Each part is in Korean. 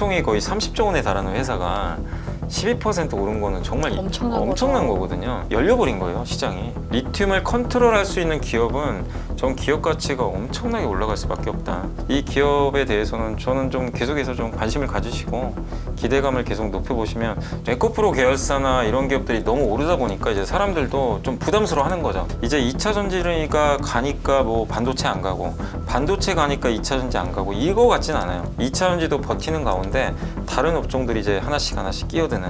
시총이 거의 30조 원에 달하는 회사가 12% 오른 거는 정말 엄청난 거거든요. 열려버린 거예요, 시장이. 리튬을 컨트롤할 수 있는 기업은 전 기업 가치가 엄청나게 올라갈 수밖에 없다. 이 기업에 대해서는 저는 좀 계속해서 좀 관심을 가지시고 기대감을 계속 높여보시면, 에코프로 계열사나 이런 기업들이 너무 오르다 보니까 이제 사람들도 좀 부담스러워 하는 거죠. 이제 2차 전지가 가니까 뭐 반도체 안 가고, 반도체 가니까 2차 전지 안 가고, 이거 같진 않아요. 2차 전지도 버티는 가운데 다른 업종들이 이제 하나씩 끼어드는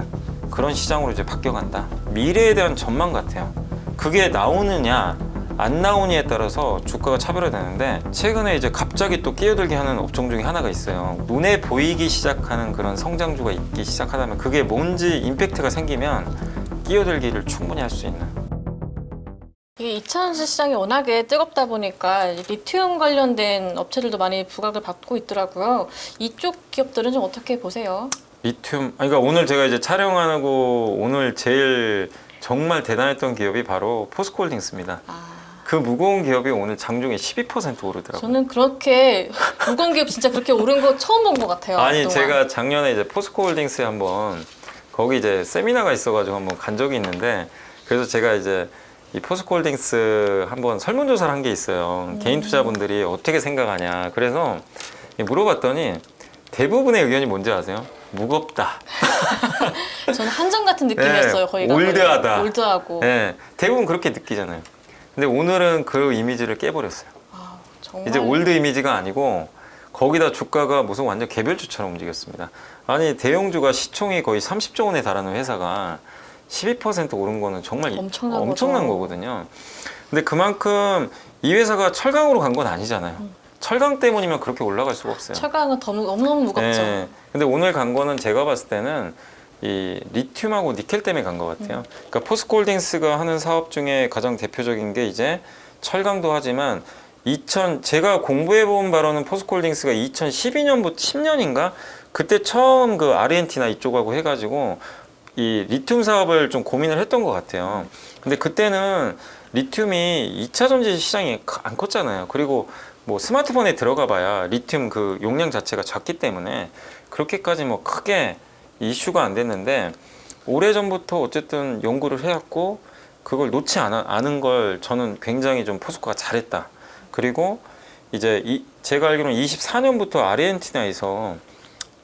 그런 시장으로 이제 바뀌어간다. 미래에 대한 전망 같아요. 그게 나오느냐 안 나오느냐에 따라서 주가가 차별화되는데, 최근에 이제 갑자기 또 끼어들게 하는 업종 중에 하나가 있어요. 눈에 보이기 시작하는 그런 성장주가 있기 시작하다면, 그게 뭔지 임팩트가 생기면 끼어들기를 충분히 할 수 있는. 이게 2차 전지 시장이 워낙에 뜨겁다 보니까 리튬 관련된 업체들도 많이 부각을 받고 있더라고요. 이쪽 기업들은 좀 어떻게 보세요? 리튬, 그러니까 오늘 제가 이제 촬영하고 오늘 제일 정말 대단했던 기업이 바로 포스코홀딩스입니다. 그 무거운 기업이 오늘 장중에 12% 오르더라고요. 저는 그렇게 무거운 기업 진짜 그렇게 오른 거 처음 본 것 같아요. 아니, 그동안. 제가 작년에 이제 포스코홀딩스에 한번 거기 이제 세미나가 있어가지고 한번 간 적이 있는데, 그래서 제가 이제 이 포스코홀딩스 한번 설문조사를 한 게 있어요. 개인 투자분들이 어떻게 생각하냐. 그래서 물어봤더니 대부분의 의견이 뭔지 아세요? 무겁다. 저는 한정 같은 느낌이었어요. 네, 거기가 올드하다. 올드하고. 네, 대부분 그렇게 느끼잖아요. 근데 오늘은 그 이미지를 깨버렸어요. 아, 정말. 이제 올드 이미지가 아니고 거기다 주가가 무슨 완전 개별주처럼 움직였습니다. 아니, 대형주가 시총이 거의 30조 원에 달하는 회사가 12% 오른 거는 정말 엄청난 거거든요. 근데 그만큼 이 회사가 철강으로 간 건 아니잖아요. 철강 때문이면 그렇게 올라갈 수가 없어요. 철강은 너무너무 무겁죠. 네. 근데 오늘 간 거는 제가 봤을 때는 이 리튬하고 니켈 때문에 간 것 같아요. 그러니까 포스코홀딩스가 하는 사업 중에 가장 대표적인 게 이제 철강도 하지만, 제가 공부해본 바로는 포스코홀딩스가 2012년부터 10년인가 그때 처음 그 아르헨티나 이쪽하고 해가지고 이 리튬 사업을 좀 고민을 했던 것 같아요. 근데 그때는 리튬이 2차 전지 시장이 안 컸잖아요. 그리고 뭐 스마트폰에 들어가 봐야 리튬 그 용량 자체가 작기 때문에 그렇게까지 뭐 크게 이슈가 안 됐는데, 오래전부터 어쨌든 연구를 해왔고 그걸 놓지 않은 걸 저는 굉장히 좀 포스코가 잘했다. 그리고 이제 제가 알기로는 24년부터 아르헨티나에서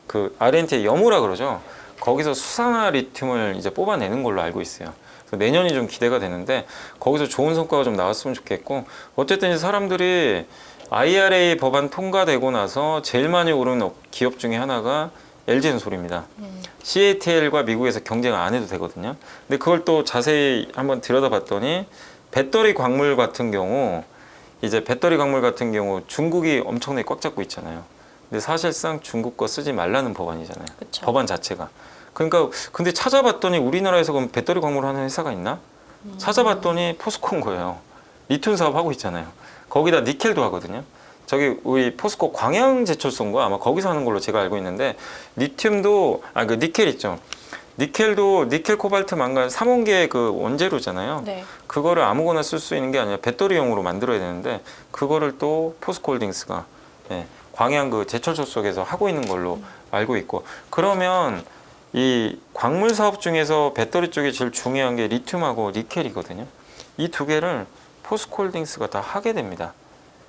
그 아르헨티나 여무라 그러죠. 거기서 수산화 리튬을 이제 뽑아내는 걸로 알고 있어요. 그래서 내년이 좀 기대가 되는데 거기서 좋은 성과가 좀 나왔으면 좋겠고, 어쨌든 이제 사람들이 IRA 법안 통과되고 나서 제일 많이 오른 기업 중에 하나가 LG엔솔입니다. CATL과 미국에서 경쟁을 안 해도 되거든요. 근데 그걸 또 자세히 한번 들여다봤더니 배터리 광물 같은 경우 중국이 엄청나게 꽉 잡고 있잖아요. 근데 사실상 중국 거 쓰지 말라는 법안이잖아요. 그쵸. 법안 자체가. 그러니까 근데 찾아봤더니 우리나라에서 그럼 배터리 광물 하는 회사가 있나? 찾아봤더니 포스코인 거예요. 리튬 사업 하고 있잖아요. 거기다 니켈도 하거든요. 저기 우리 포스코 광양제철소인가 아마 거기서 하는 걸로 제가 알고 있는데, 리튬도 그 니켈 있죠. 니켈도 니켈 코발트 망간 3원계 그 원재료잖아요. 네. 그거를 아무거나 쓸 수 있는 게 아니라 배터리용으로 만들어야 되는데, 그거를 또 포스코홀딩스가 광양 그 제철소 속에서 하고 있는 걸로 알고 있고, 그러면 이 광물 사업 중에서 배터리 쪽이 제일 중요한 게 리튬하고 니켈이거든요. 이 두 개를 포스코홀딩스가 다 하게 됩니다.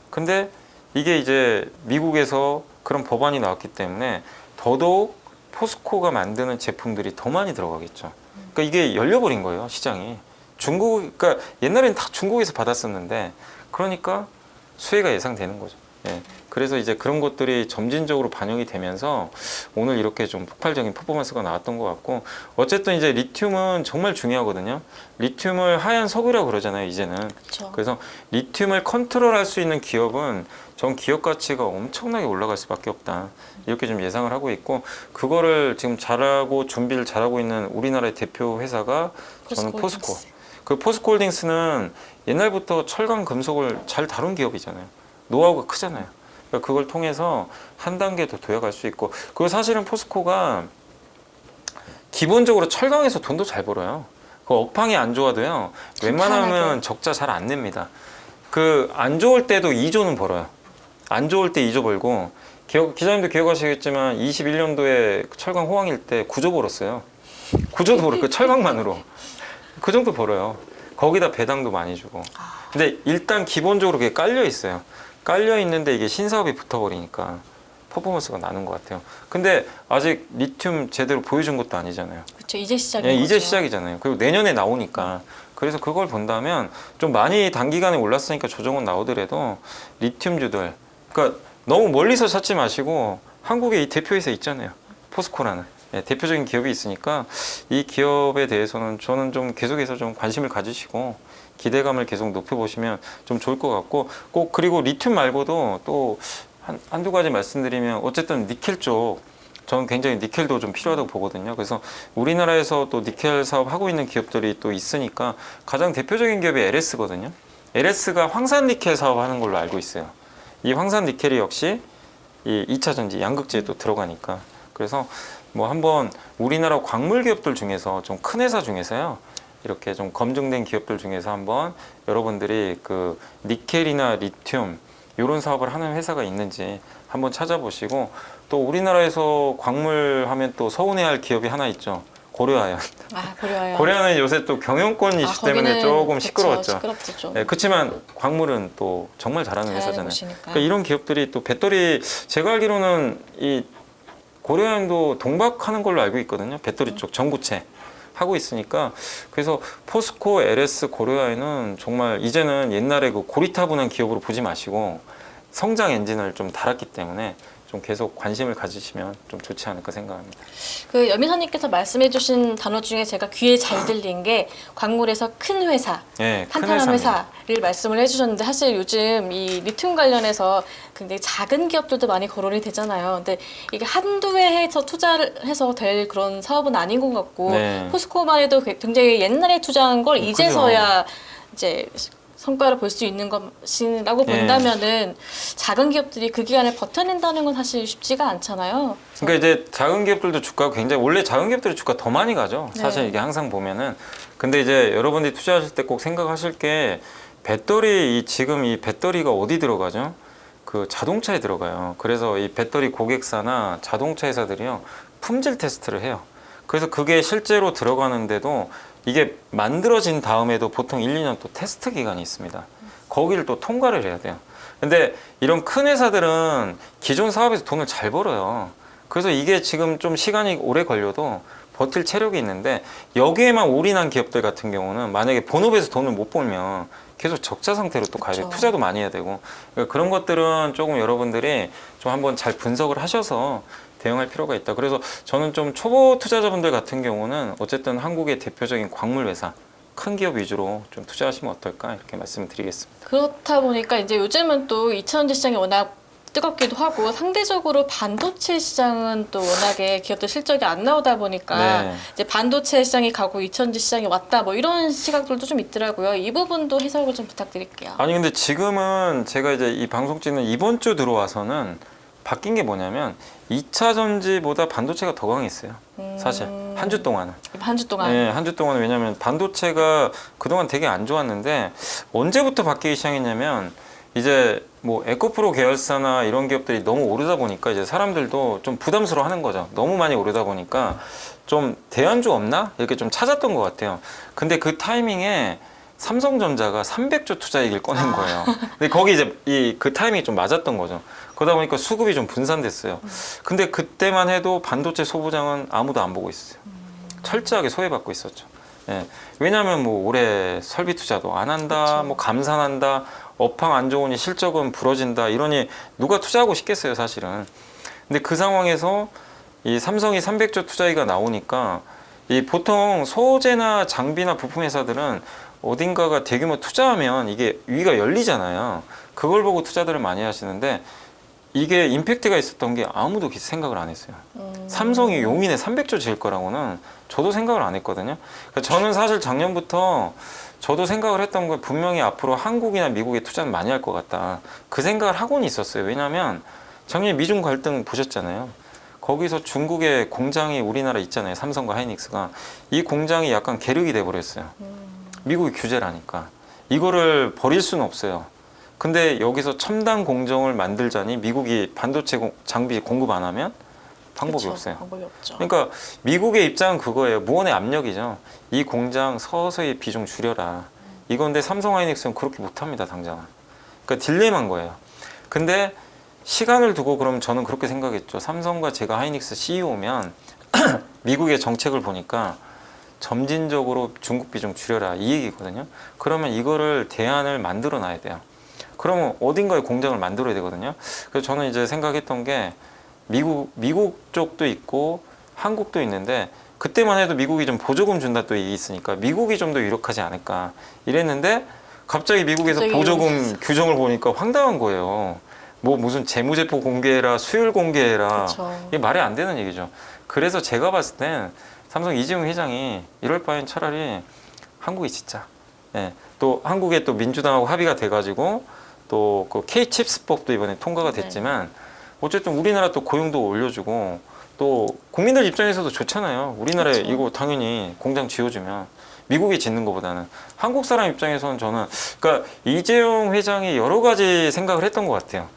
근데 이게 이제 미국에서 그런 법안이 나왔기 때문에 더더욱 포스코가 만드는 제품들이 더 많이 들어가겠죠. 그러니까 이게 열려버린 거예요, 시장이. 그러니까 옛날에는 다 중국에서 받았었는데, 그러니까 수혜가 예상되는 거죠. 예. 그래서 이제 그런 것들이 점진적으로 반영이 되면서 오늘 이렇게 좀 폭발적인 퍼포먼스가 나왔던 것 같고, 어쨌든 이제 리튬은 정말 중요하거든요. 리튬을 하얀 석유라고 그러잖아요, 이제는. 그쵸. 그래서 리튬을 컨트롤할 수 있는 기업은 전 기업 가치가 엄청나게 올라갈 수밖에 없다. 이렇게 좀 예상을 하고 있고, 그거를 지금 잘하고 준비를 잘하고 있는 우리나라의 대표 회사가 저는 포스코. 그 포스코홀딩스는 옛날부터 철강 금속을 잘 다룬 기업이잖아요. 노하우가 크잖아요. 그러니까 그걸 통해서 한 단계 더 도약할 수 있고, 그리고 사실은 포스코가 기본적으로 철강에서 돈도 잘 벌어요. 그 업황이 안 좋아도요, 웬만하면 적자 잘 안 냅니다. 그 안 좋을 때도 2조는 벌어요. 안 좋을 때 2조 벌고, 기자님도 기억하시겠지만 21년도에 철강 호황일 때 9조 벌었어요. 9조도 벌었고 철강만으로 그 정도 벌어요. 거기다 배당도 많이 주고. 근데 일단 기본적으로 그게 깔려 있어요. 깔려 있는데 이게 신사업이 붙어버리니까 퍼포먼스가 나는 것 같아요. 근데 아직 리튬 제대로 보여준 것도 아니잖아요. 그렇죠. 이제 시작인 예, 거죠. 이제 시작이잖아요. 그리고 내년에 나오니까. 그래서 그걸 본다면 좀 많이 단기간에 올랐으니까 조정은 나오더라도 리튬주들, 그러니까 너무 멀리서 찾지 마시고 한국에 이 대표회사 있잖아요. 포스코라는. 예, 대표적인 기업이 있으니까 이 기업에 대해서는 저는 좀 계속해서 좀 관심을 가지시고 기대감을 계속 높여보시면 좀 좋을 것 같고, 꼭 그리고 리튬 말고도 또 한두 가지 말씀드리면 어쨌든 니켈 쪽 저는 굉장히 니켈도 좀 필요하다고 보거든요. 그래서 우리나라에서 또 니켈 사업 하고 있는 기업들이 또 있으니까 가장 대표적인 기업이 LS거든요. LS가 황산 니켈 사업하는 걸로 알고 있어요. 이 황산 니켈이 역시 이 2차 전지 양극재에 또 들어가니까. 그래서 뭐 한번 우리나라 광물 기업들 중에서 좀 큰 회사 중에서요, 이렇게 좀 검증된 기업들 중에서 한번 여러분들이 그 니켈이나 리튬 이런 사업을 하는 회사가 있는지 한번 찾아보시고, 또 우리나라에서 광물 하면 또 서운해할 기업이 하나 있죠. 고려아연. 아, 고려아연. 고려아연은 요새 또 경영권 이슈 때문에 조금 그쵸, 시끄러웠죠. 시끄럽죠. 네, 그렇지만 광물은 또 정말 잘하는 회사잖아요. 곳이니까. 그러니까 이런 기업들이 또 배터리, 제가 알기로는 이 고려아연도 동박하는 걸로 알고 있거든요. 배터리 쪽 전구체 하고 있으니까. 그래서 포스코, LS, 고려아연은 정말 이제는 옛날에 그 고리타분한 기업으로 보지 마시고 성장 엔진을 좀 달았기 때문에 좀 계속 관심을 가지시면 좀 좋지 않을까 생각합니다. 그 여미사님께서 말씀해주신 단어 중에 제가 귀에 잘 들린 게 광물에서 큰 회사, 네, 큰 탄탄한 회사입니다. 회사를 말씀을 해주셨는데, 사실 요즘 이 리튬 관련해서 굉장히 작은 기업들도 많이 거론이 되잖아요. 근데 이게 한두 회에서 투자를 해서 될 그런 사업은 아닌 것 같고, 네. 포스코만 해도 굉장히 옛날에 투자한 걸 그죠. 이제서야 이제 성과를 볼 수 있는 것이라고 예. 본다면은 작은 기업들이 그 기간을 버텨낸다는 건 사실 쉽지가 않잖아요. 그러니까 이제 작은 기업들도 주가가 굉장히, 원래 작은 기업들이 주가 더 많이 가죠. 사실 네. 이게 항상 보면은. 근데 이제 여러분들이 투자하실 때 꼭 생각하실 게, 배터리, 지금 이 배터리가 어디 들어가죠? 그 자동차에 들어가요. 그래서 이 배터리 고객사나 자동차 회사들이요, 품질 테스트를 해요. 그래서 그게 실제로 들어가는데도 이게 만들어진 다음에도 보통 1, 2년 또 테스트 기간이 있습니다. 거기를 또 통과를 해야 돼요. 근데 이런 큰 회사들은 기존 사업에서 돈을 잘 벌어요. 그래서 이게 지금 좀 시간이 오래 걸려도 버틸 체력이 있는데, 여기에만 올인한 기업들 같은 경우는 만약에 본업에서 돈을 못 벌면 계속 적자 상태로 또 가야 돼요. 그렇죠. 투자도 많이 해야 되고. 그러니까 그런 것들은 조금 여러분들이 좀 한번 잘 분석을 하셔서 대응할 필요가 있다. 그래서 저는 좀 초보 투자자분들 같은 경우는 어쨌든 한국의 대표적인 광물 회사, 큰 기업 위주로 좀 투자하시면 어떨까, 이렇게 말씀드리겠습니다. 그렇다 보니까 이제 요즘은 또 2차전지 시장이 워낙 뜨겁기도 하고, 상대적으로 반도체 시장은 또 워낙에 기업들 실적이 안 나오다 보니까 네. 이제 반도체 시장이 가고 2차전지 시장이 왔다, 뭐 이런 시각들도 좀 있더라고요. 이 부분도 해석을 좀 부탁드릴게요. 아니 근데 지금은 제가 이제 이 방송 찍는 이번 주 들어와서는 바뀐 게 뭐냐면 2차 전지보다 반도체가 더 강했어요. 사실 한 주 동안은. 한 주 동안. 네, 한 주 동안은. 왜냐하면 반도체가 그동안 되게 안 좋았는데, 언제부터 바뀌기 시작했냐면 이제 뭐 에코프로 계열사나 이런 기업들이 너무 오르다 보니까 이제 사람들도 좀 부담스러워 하는 거죠. 너무 많이 오르다 보니까 좀 대안주 없나? 이렇게 좀 찾았던 것 같아요. 근데 그 타이밍에 삼성전자가 300조 투자 얘기를 꺼낸 거예요. 근데 거기 이제 그 타이밍이 좀 맞았던 거죠. 그러다 보니까 수급이 좀 분산됐어요. 근데 그때만 해도 반도체 소부장은 아무도 안 보고 있었어요. 철저하게 소외받고 있었죠. 예. 왜냐하면 뭐 올해 설비 투자도 안 한다, 그렇죠. 뭐 감산한다, 업황 안 좋으니 실적은 부러진다, 이러니 누가 투자하고 싶겠어요, 사실은. 근데 그 상황에서 이 삼성이 300조 투자기가 나오니까, 이 보통 소재나 장비나 부품 회사들은 어딘가가 대규모 투자하면 이게 위가 열리잖아요. 그걸 보고 투자들을 많이 하시는데, 이게 임팩트가 있었던 게 아무도 생각을 안 했어요. 삼성이 용인에 300조 지을 거라고는 저도 생각을 안 했거든요. 그러니까 저는 사실 작년부터 저도 생각을 했던 거, 분명히 앞으로 한국이나 미국에 투자는 많이 할 것 같다, 그 생각을 하고는 있었어요. 왜냐하면 작년에 미중 갈등 보셨잖아요. 거기서 중국의 공장이 우리나라 있잖아요. 삼성과 하이닉스가. 이 공장이 약간 계륵이 돼버렸어요. 미국이 규제를 하니까. 이거를 버릴 수는 없어요. 근데 여기서 첨단 공정을 만들자니 미국이 반도체 장비 공급 안 하면 방법이 그쵸, 없어요. 방법이 없죠. 그러니까 미국의 입장은 그거예요. 무언의 압력이죠. 이 공장 서서히 비중 줄여라. 이건데 삼성 하이닉스는 그렇게 못합니다, 당장은. 그러니까 딜레마인 거예요. 근데 시간을 두고 그럼 저는 그렇게 생각했죠. 삼성과 제가 하이닉스 CEO면 미국의 정책을 보니까 점진적으로 중국 비중 줄여라 이 얘기거든요. 그러면 이거를 대안을 만들어 놔야 돼요. 그러면 어딘가에 공장을 만들어야 되거든요. 그래서 저는 이제 생각했던 게 미국 쪽도 있고 한국도 있는데 그때만 해도 미국이 좀 보조금 준다 또 얘기 있으니까 미국이 좀 더 유력하지 않을까 이랬는데 갑자기 미국에서 갑자기 보조금 규정을 보니까 황당한 거예요. 뭐 무슨 재무제표 공개해라, 수율 공개해라. 그쵸. 이게 말이 안 되는 얘기죠. 그래서 제가 봤을 땐 삼성 이재용 회장이 이럴 바엔 차라리 한국이 짓자. 예. 또 한국에 또 민주당하고 합의가 돼가지고 또 그 K-칩스법도 이번에 통과가 됐지만 어쨌든 우리나라 또 고용도 올려주고 또 국민들 입장에서도 좋잖아요. 우리나라에 그렇죠. 이거 당연히 공장 지어주면 미국이 짓는 것보다는 한국 사람 입장에서는 저는 그러니까 이재용 회장이 여러 가지 생각을 했던 것 같아요.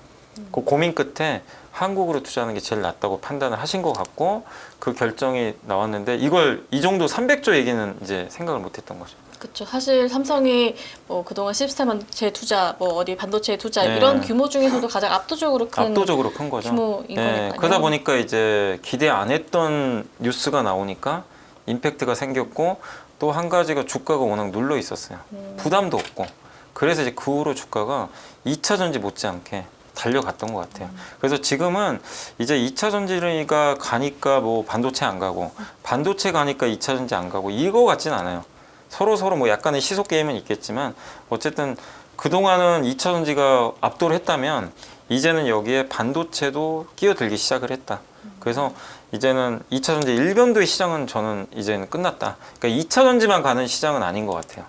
그 고민 끝에 한국으로 투자하는 게 제일 낫다고 판단을 하신 것 같고 그 결정이 나왔는데 이걸 이 정도 300조 얘기는 이제 생각을 못했던 거죠. 그렇죠. 사실 삼성이 뭐 그동안 시스템 반도체 투자, 뭐 어디 반도체 투자 네. 이런 규모 중에서도 가장 압도적으로 큰 거죠. 규모인 거니까요. 그러다 보니까 이제 기대 안 했던 뉴스가 나오니까 임팩트가 생겼고 또 한 가지가 주가가 워낙 눌러 있었어요. 부담도 없고. 그래서 이제 그 후로 주가가 2차 전지 못지않게 달려갔던 것 같아요. 그래서 지금은 이제 2차 전지가 가니까 뭐 반도체 안 가고 반도체 가니까 2차 전지 안 가고 이거 같진 않아요. 서로 뭐 약간의 시속 게임은 있겠지만 어쨌든 그동안은 2차 전지가 압도를 했다면 이제는 여기에 반도체도 끼어들기 시작을 했다. 그래서 이제는 2차 전지 일변도의 시장은 저는 이제는 끝났다. 그러니까 2차 전지만 가는 시장은 아닌 것 같아요.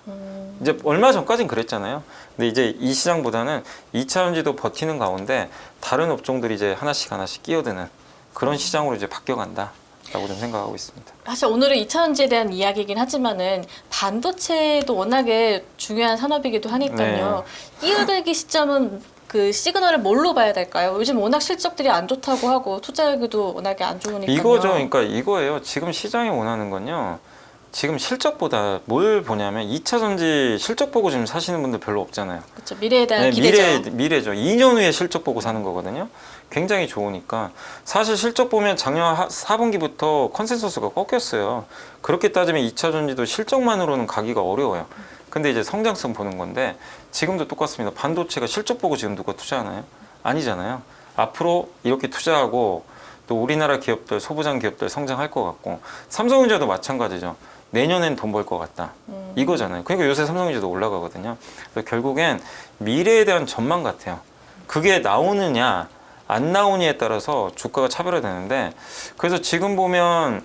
이제 얼마 전까진 그랬잖아요. 근데 이제 이 시장보다는 2차 전지도 버티는 가운데 다른 업종들이 이제 하나씩 끼어드는 그런 시장으로 이제 바뀌어간다. 라고 좀 생각하고 있습니다. 사실 오늘은 2차 전지에 대한 이야기이긴 하지만은 반도체도 워낙에 중요한 산업이기도 하니까요. 끼어들기 시점은 그 시그널을 뭘로 봐야 될까요? 요즘 워낙 실적들이 안 좋다고 하고 투자하기도 워낙에 안 좋으니까요. 이거죠. 그러니까 이거예요. 지금 시장이 원하는 건요. 지금 실적보다 뭘 보냐면 2차 전지 실적 보고 지금 사시는 분들 별로 없잖아요. 그렇죠. 미래에 대한 기대죠. 미래죠. 2년 후에 실적 보고 사는 거거든요. 굉장히 좋으니까 사실 실적 보면 작년 4분기부터 컨센서스가 꺾였어요. 그렇게 따지면 2차 전지도 실적만으로는 가기가 어려워요. 근데 이제 성장성 보는 건데 지금도 똑같습니다. 반도체가 실적 보고 지금 누가 투자하나요? 아니잖아요. 앞으로 이렇게 투자하고 또 우리나라 기업들, 소부장 기업들 성장할 것 같고 삼성전자도 마찬가지죠. 내년엔 돈 벌 것 같다. 이거잖아요. 그러니까 요새 삼성전자도 올라가거든요. 그래서 결국엔 미래에 대한 전망 같아요. 그게 나오느냐 안 나오느냐에 따라서 주가가 차별화되는데 그래서 지금 보면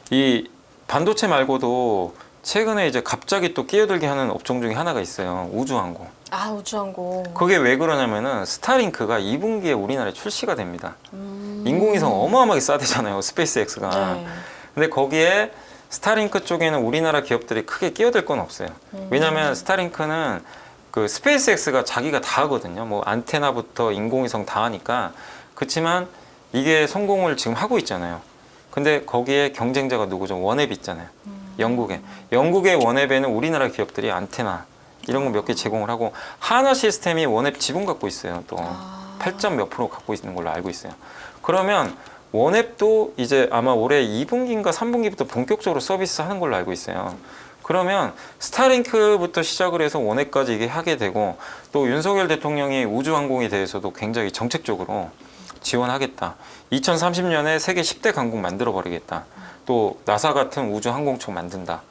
이 반도체 말고도 최근에 이제 갑자기 또 끼어들게 하는 업종 중에 하나가 있어요. 우주항공. 아, 우주항공. 그게 왜 그러냐면은 스타링크가 2분기에 우리나라에 출시가 됩니다. 인공위성 어마어마하게 싸대잖아요. 스페이스X가. 네. 근데 거기에 스타링크 쪽에는 우리나라 기업들이 크게 끼어들 건 없어요. 왜냐하면 스타링크는 그 스페이스X가 자기가 다 하거든요. 뭐 안테나부터 인공위성 다 하니까. 그렇지만 이게 성공을 지금 하고 있잖아요. 근데 거기에 경쟁자가 누구죠? 원앱 있잖아요. 영국의 원앱에는 우리나라 기업들이 안테나 이런 거 몇 개 제공을 하고 하나 시스템이 원앱 지분 갖고 있어요. 또 8점 몇 프로 갖고 있는 걸로 알고 있어요. 그러면 원앱도 이제 아마 올해 2분기인가 3분기부터 본격적으로 서비스 하는 걸로 알고 있어요. 그러면 스타링크부터 시작을 해서 원앱까지 이게 하게 되고 또 윤석열 대통령이 우주항공에 대해서도 굉장히 정책적으로 지원하겠다. 2030년에 세계 10대 강국 만들어버리겠다. 또 나사 같은 우주항공청 만든다.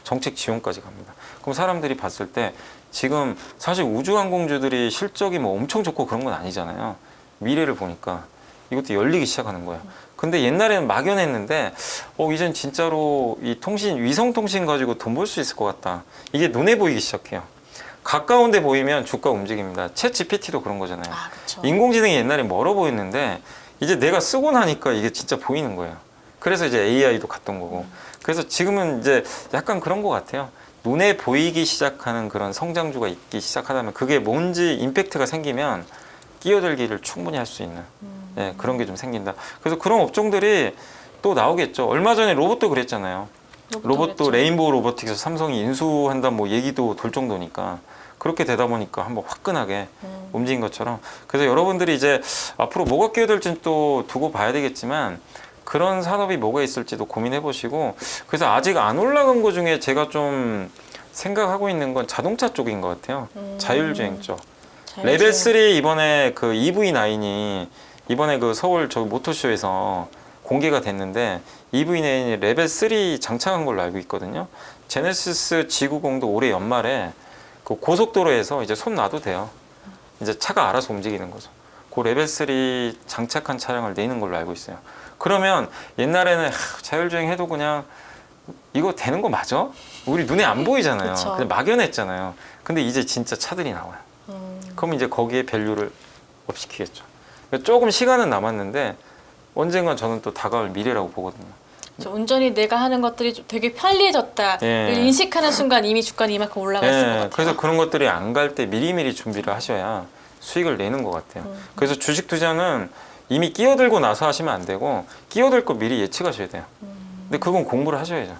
정책 지원까지 갑니다. 그럼 사람들이 봤을 때 지금 사실 우주항공주들이 실적이 뭐 엄청 좋고 그런 건 아니잖아요. 미래를 보니까 이것도 열리기 시작하는 거예요. 근데 옛날에는 막연했는데 이젠 진짜로 이 위성통신 가지고 돈 벌 수 있을 것 같다. 이게 눈에 보이기 시작해요. 가까운 데 보이면 주가 움직입니다. 챗 GPT도 그런 거잖아요. 아, 그쵸. 인공지능이 옛날에 멀어 보였는데 이제 내가 쓰고 나니까 이게 진짜 보이는 거예요. 그래서 이제 AI도 갔던 거고. 그래서 지금은 이제 약간 그런 것 같아요. 눈에 보이기 시작하는 그런 성장주가 있기 시작하다면 그게 뭔지 임팩트가 생기면 끼어들기를 충분히 할 수 있는 예, 그런 게 좀 생긴다. 그래서 그런 업종들이 또 나오겠죠. 얼마 전에 로봇도 그랬잖아요. 로봇도 그랬죠. 레인보우 로보틱에서 삼성이 인수한다 뭐 얘기도 돌 정도니까 그렇게 되다 보니까 한번 화끈하게 움직인 것처럼 그래서 여러분들이 이제 앞으로 뭐가 끼어들지는 또 두고 봐야 되겠지만 그런 산업이 뭐가 있을지도 고민해 보시고 그래서 아직 안 올라간 것 중에 제가 좀 생각하고 있는 건 자동차 쪽인 것 같아요. 자율주행 쪽. 레벨 3 이번에 그 EV9이 이번에 그 서울 저 모터쇼에서 공개가 됐는데 EV9이 레벨 3 장착한 걸로 알고 있거든요. 제네시스 G90도 올해 연말에 그 고속도로에서 이제 손 놔도 돼요. 이제 차가 알아서 움직이는 거죠. 그 레벨 3 장착한 차량을 내는 걸로 알고 있어요. 그러면 옛날에는 자율주행 해도 그냥 이거 되는 거 맞아? 우리 눈에 안 보이잖아요. 그쵸. 그냥 막연했잖아요. 근데 이제 진짜 차들이 나와요. 그럼 이제 거기에 밸류를 업시키겠죠. 그러니까 조금 시간은 남았는데 언젠간 저는 또 다가올 미래라고 보거든요. 운전이 내가 하는 것들이 좀 되게 편리해졌다. 예. 인식하는 순간 이미 주가는 이만큼 올라가 있을 것 같아요. 그래서 그런 것들이 안 갈 때 미리미리 준비를 하셔야 수익을 내는 것 같아요. 그래서 주식 투자는 이미 끼어들고 나서 하시면 안 되고 끼어들 거 미리 예측하셔야 돼요. 근데 그건 공부를 하셔야죠.